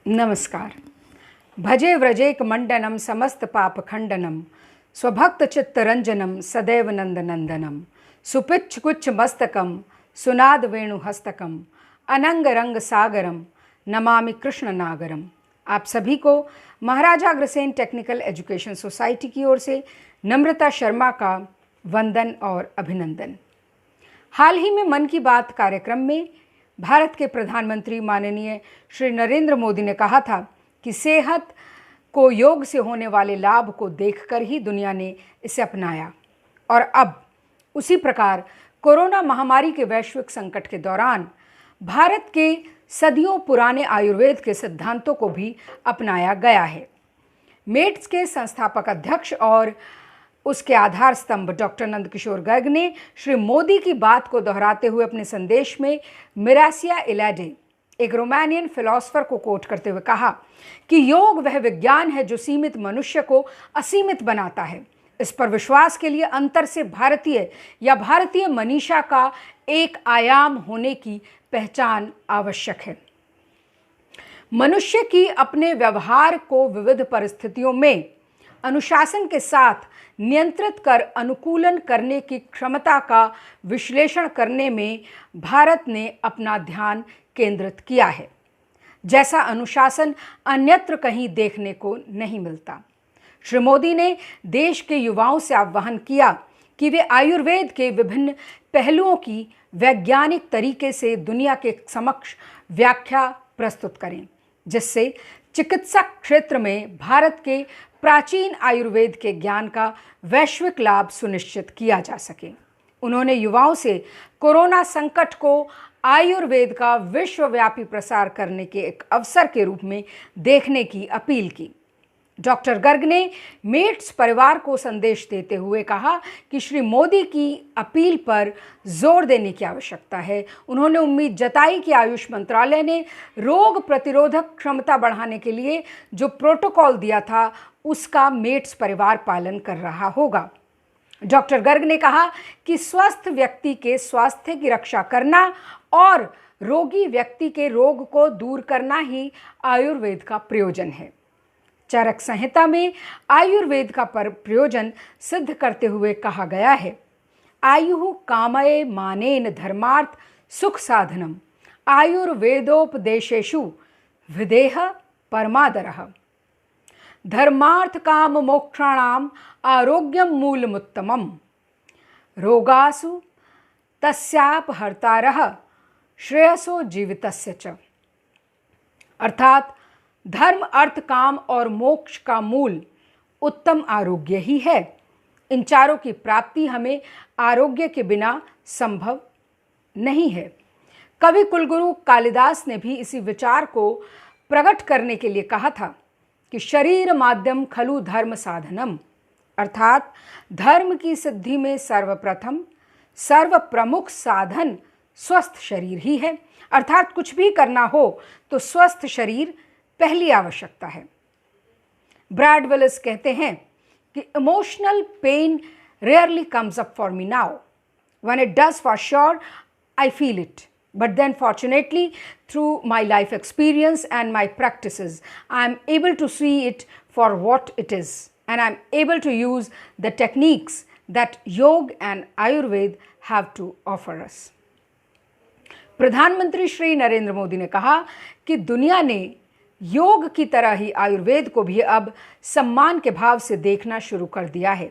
नमस्कार। भजे व्रजेक मंडनम समस्त पाप खंडनम स्वभक्त चित्तरंजनम सदैव नंदनंदनम सुपिच्छ कुच्छ मस्तकम सुनाद वेणु हस्तकम अनंग रंग सागरम नमामि कृष्ण नागरम। आप सभी को Maharaja Agrasen technical education society की ओर से नम्रता शर्मा का वंदन और अभिनंदन। हाल ही में मन की बात कार्यक्रम में भारत के प्रधानमंत्री माननीय श्री नरेंद्र मोदी ने कहा था कि सेहत को योग से होने वाले लाभ को देखकर ही दुनिया ने इसे अपनाया और अब उसी प्रकार कोरोना महामारी के वैश्विक संकट के दौरान भारत के सदियों पुराने आयुर्वेद के सिद्धांतों को भी अपनाया गया है। मेड्स के संस्थापक अध्यक्ष और उसके आधार स्तंभ डॉक्टर नंदकिशोर गर्ग ने श्री मोदी की बात को दोहराते हुए अपने संदेश में मिरासिया इलाडे, एक रोमानियन फिलोसोफर को कोट करते हुए कहा कि योग वह विज्ञान है जो सीमित मनुष्य को असीमित बनाता है। इस पर विश्वास के लिए अंतर से भारतीय या भारतीय मनीषा का एक आयाम होने की पहचान आवश्यक है। मनुष्य की अपने व्यवहार को विविध परिस्थितियों में अनुशासन के साथ नियंत्रित कर अनुकूलन करने की क्षमता का विश्लेषण करने में भारत ने अपना ध्यान केंद्रित किया है, जैसा अनुशासन अन्यत्र कहीं देखने को नहीं मिलता। श्री मोदी ने देश के युवाओं से आह्वान किया कि वे आयुर्वेद के विभिन्न पहलुओं की वैज्ञानिक तरीके से दुनिया के समक्ष व्याख्या प्रस्तुत करें, जिससे चिकित्सा क्षेत्र में भारत के प्राचीन आयुर्वेद के ज्ञान का वैश्विक लाभ सुनिश्चित किया जा सके। उन्होंने युवाओं से कोरोना संकट को आयुर्वेद का विश्वव्यापी प्रसार करने के एक अवसर के रूप में देखने की अपील की। डॉक्टर गर्ग ने मेड्स परिवार को संदेश देते हुए कहा कि श्री मोदी की अपील पर जोर देने की आवश्यकता है। उन्होंने उम्मीद जताई कि आयुष मंत्रालय ने रोग प्रतिरोधक क्षमता बढ़ाने के लिए जो प्रोटोकॉल दिया था उसका मेड्स परिवार पालन कर रहा होगा। डॉक्टर गर्ग ने कहा कि स्वस्थ व्यक्ति के स्वास्थ्य की रक्षा करना और रोगी व्यक्ति के रोग को दूर करना ही आयुर्वेद का प्रयोजन है। चरक संहिता में आयुर्वेद का प्रयोजन सिद्ध करते हुए कहा गया है, आयु कामये मानेन धर्मार्थ सुख साधनम आयुर्वेदोपदेशेषु विदेह परमादरः धर्मार्थ काम मोक्षाणाम आरोग्यम मूलमुत्तमम रोगासु तस्यापहर्तारः श्रेयसो जीवितस्य च। अर्थात धर्म, अर्थ, काम और मोक्ष का मूल उत्तम आरोग्य ही है। इन चारों की प्राप्ति हमें आरोग्य के बिना संभव नहीं है। कवि कुलगुरु कालिदास ने भी इसी विचार को प्रकट करने के लिए कहा था कि शरीर माध्यम खलु धर्म साधनम, अर्थात धर्म की सिद्धि में सर्वप्रथम सर्व प्रमुख साधन स्वस्थ शरीर ही है। अर्थात कुछ भी करना हो तो स्वस्थ शरीर पहली आवश्यकता है। ब्रैड विलिस कहते हैं कि emotional pain rarely comes up for me now, when it does for sure I feel it, but then fortunately through my life experience and my practices I am able to see it for what it is and I am able to use the techniques that yoga and Ayurveda have to offer us. प्रधानमंत्री श्री नरेंद्र मोदी ने कहा कि दुनिया ने योग की तरह ही आयुर्वेद को भी अब सम्मान के भाव से देखना शुरू कर दिया है।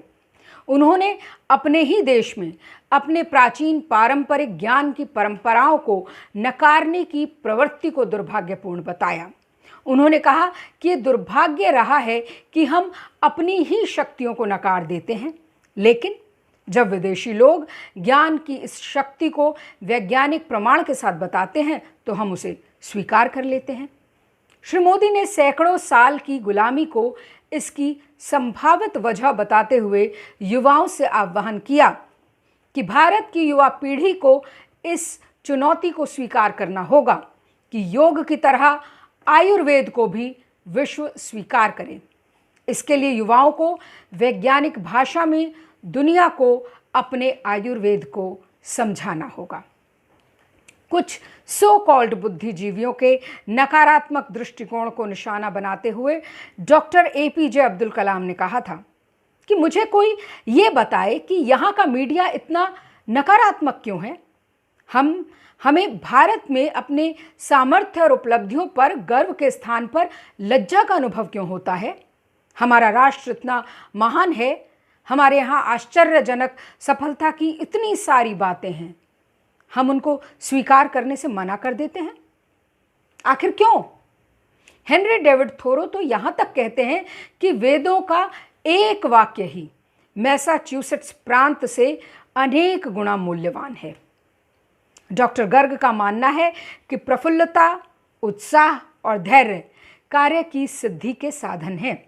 उन्होंने अपने ही देश में अपने प्राचीन पारंपरिक ज्ञान की परंपराओं को नकारने की प्रवृत्ति को दुर्भाग्यपूर्ण बताया। उन्होंने कहा कि ये दुर्भाग्य रहा है कि हम अपनी ही शक्तियों को नकार देते हैं, लेकिन जब विदेशी लोग ज्ञान की इस शक्ति को वैज्ञानिक प्रमाण के साथ बताते हैं तो हम उसे स्वीकार कर लेते हैं। श्री मोदी ने सैकड़ों साल की गुलामी को इसकी संभावित वजह बताते हुए युवाओं से आह्वान किया कि भारत की युवा पीढ़ी को इस चुनौती को स्वीकार करना होगा कि योग की तरह आयुर्वेद को भी विश्व स्वीकार करे। इसके लिए युवाओं को वैज्ञानिक भाषा में दुनिया को अपने आयुर्वेद को समझाना होगा। कुछ सो कॉल्ड बुद्धिजीवियों के नकारात्मक दृष्टिकोण को निशाना बनाते हुए डॉक्टर एपीजे अब्दुल कलाम ने कहा था कि मुझे कोई ये बताए कि यहाँ का मीडिया इतना नकारात्मक क्यों है। हमें भारत में अपने सामर्थ्य और उपलब्धियों पर गर्व के स्थान पर लज्जा का अनुभव क्यों होता है। हमारा राष्ट्र इतना महान है, हमारे यहाँ आश्चर्यजनक सफलता की इतनी सारी बातें हैं, हम उनको स्वीकार करने से मना कर देते हैं। आखिर क्यों? हेनरी डेविड थोरो तो यहाँ तक कहते हैं कि वेदों का एक वाक्य ही मैसाच्यूसेट्स प्रांत से अनेक गुना मूल्यवान है। डॉक्टर गर्ग का मानना है कि प्रफुल्लता, उत्साह और धैर्य कार्य की सिद्धि के साधन हैं।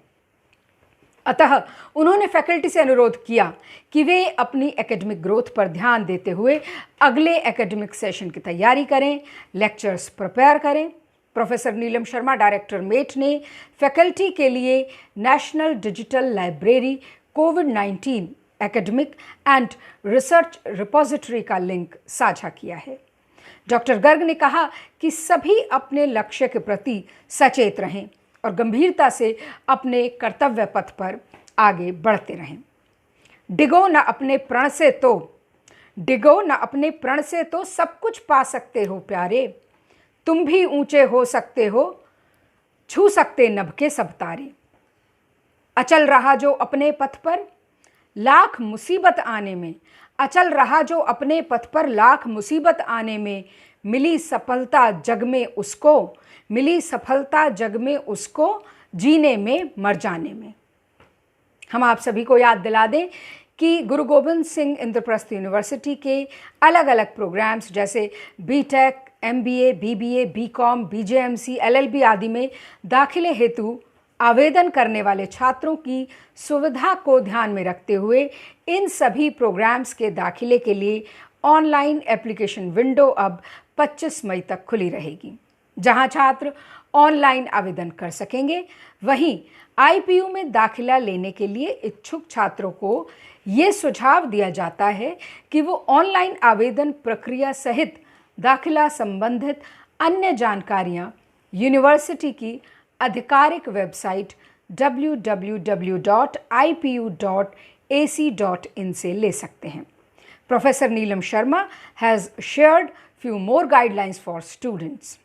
अतः उन्होंने फैकल्टी से अनुरोध किया कि वे अपनी एकेडमिक ग्रोथ पर ध्यान देते हुए अगले एकेडमिक सेशन की तैयारी करें, लेक्चर्स प्रिपेयर करें। Professor Neelam Sharma, director met, ने फैकल्टी के लिए national digital library covid academic and research repository का लिंक साझा किया है। डॉक्टर गर्ग ने कहा कि सभी अपने लक्ष्य के प्रति सचेत रहें और गंभीरता से अपने कर्तव्य पथ पर आगे बढ़ते रहें। डिगो न अपने प्रण से तो सब कुछ पा सकते हो प्यारे, तुम भी ऊंचे हो सकते हो, छू सकते नभ के सब तारे। अचल रहा जो अपने पथ पर लाख मुसीबत आने में मिली सफलता जग में उसको जीने में मर जाने में। हम आप सभी को याद दिला दें कि गुरु गोविंद सिंह इंद्रप्रस्थ यूनिवर्सिटी के अलग अलग प्रोग्राम्स जैसे BTech, MBA, BBA, BCom, BJMC, LLB आदि में दाखिले हेतु आवेदन करने वाले छात्रों की सुविधा को ध्यान में रखते हुए इन सभी प्रोग्राम्स के दाखिले के लिए ऑनलाइन एप्लीकेशन विंडो अब 25 मई तक खुली रहेगी, जहां छात्र ऑनलाइन आवेदन कर सकेंगे। वहीं आईपीयू में दाखिला लेने के लिए इच्छुक छात्रों को ये सुझाव दिया जाता है कि वो ऑनलाइन आवेदन प्रक्रिया सहित दाखिला संबंधित अन्य जानकारियां यूनिवर्सिटी की आधिकारिक वेबसाइट www.ipu.ac.in से ले सकते हैं। Professor Neelam Sharma has shared few more guidelines for students.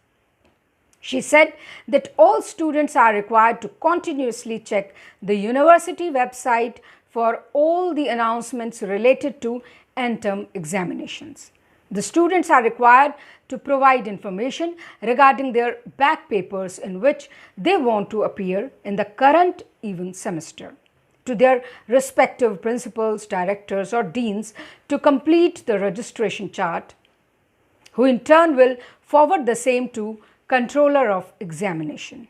She said that all students are required to continuously check the university website for all the announcements related to end-term examinations. The students are required to provide information regarding their back papers in which they want to appear in the current even semester to their respective principals, directors or deans to complete the registration chart, who in turn will forward the same to Controller of Examination.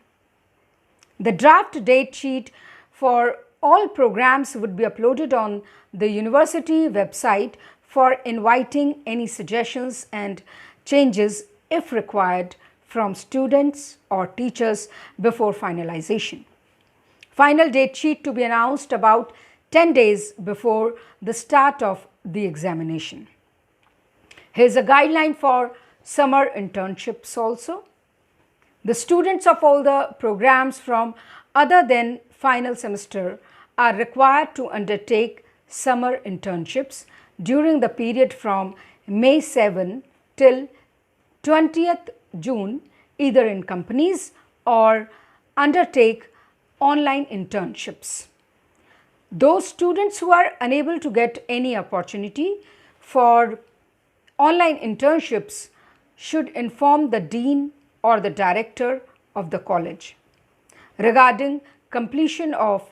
The draft date sheet for all programs would be uploaded on the university website for inviting any suggestions and changes if required from students or teachers before finalization. Final date sheet to be announced about 10 days before the start of the examination. Here's a guideline for summer internships also. The students of all the programs from other than final semester are required to undertake summer internships during the period from May 7 till 20th June, either in companies or undertake online internships. Those students who are unable to get any opportunity for online internships should inform the dean or the director of the college regarding completion of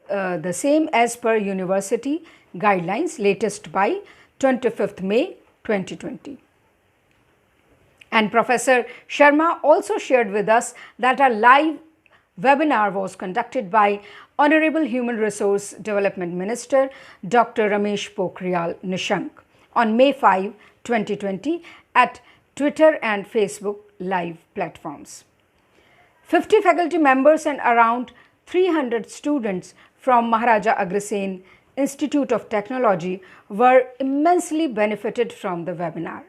the same as per university guidelines latest by 25th May 2020. And Professor Sharma also shared with us that a live webinar was conducted by Honorable Human Resource Development Minister Dr. Ramesh Pokhriyal Nishank on May 5, 2020 at Twitter and Facebook live platforms. 50 faculty members and around 300 students from Maharaja Agrasen Institute of Technology were immensely benefited from the webinar.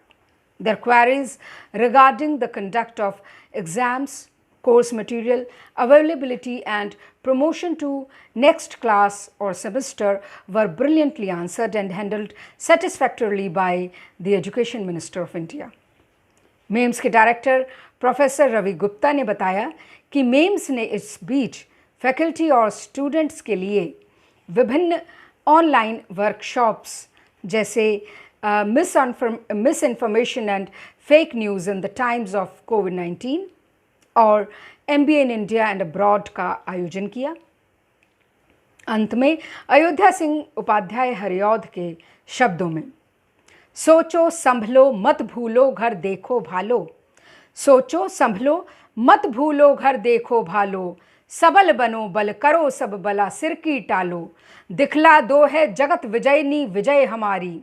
their queries regarding the conduct of exams, course material, availability and promotion to next class or semester were brilliantly answered and handled satisfactorily by the Education Minister of India. मेम्स के director professor Ravi Gupta ने बताया कि memes ने इस बीच faculty और students के लिए विभिन्न ऑनलाइन वर्कशॉप्स जैसे misinformation and fake news in the times of कोविड-19 और MBA in India and abroad का आयोजन किया। अंत में अयोध्या सिंह उपाध्याय हरिऔध के शब्दों में, सोचो संभलो मत भूलो घर देखो भालो, सोचो संभलो मत भूलो घर देखो भालो, सबल बनो बल करो सब बला सिर की टालो, दिखला दो है जगत विजयनी विजय हमारी,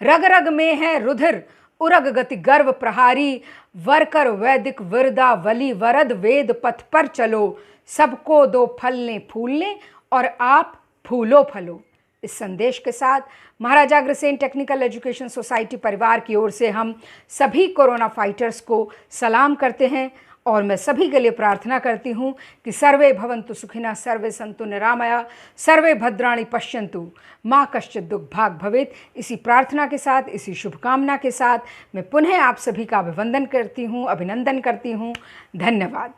रग रग में है रुधिर उरग गति गर्व प्रहारी, वरकर वैदिक विरदा वली वरद वेद पथ पर चलो, सबको दो फलने फूलने और आप फूलो फलो। इस संदेश के साथ Maharaja Agrasen technical education society परिवार की ओर से हम सभी कोरोना फाइटर्स को सलाम करते हैं और मैं सभी के लिए प्रार्थना करती हूँ कि सर्वे भवन्तु सुखिनः, सर्वे सन्तु निरामया, सर्वे भद्राणि पश्यन्तु, माँ कश्चित् दुःख भाग् भवेत्। इसी प्रार्थना के साथ, इसी शुभकामना के साथ मैं पुनः आप सभी का अभिनंदन करती हूँ। धन्यवाद।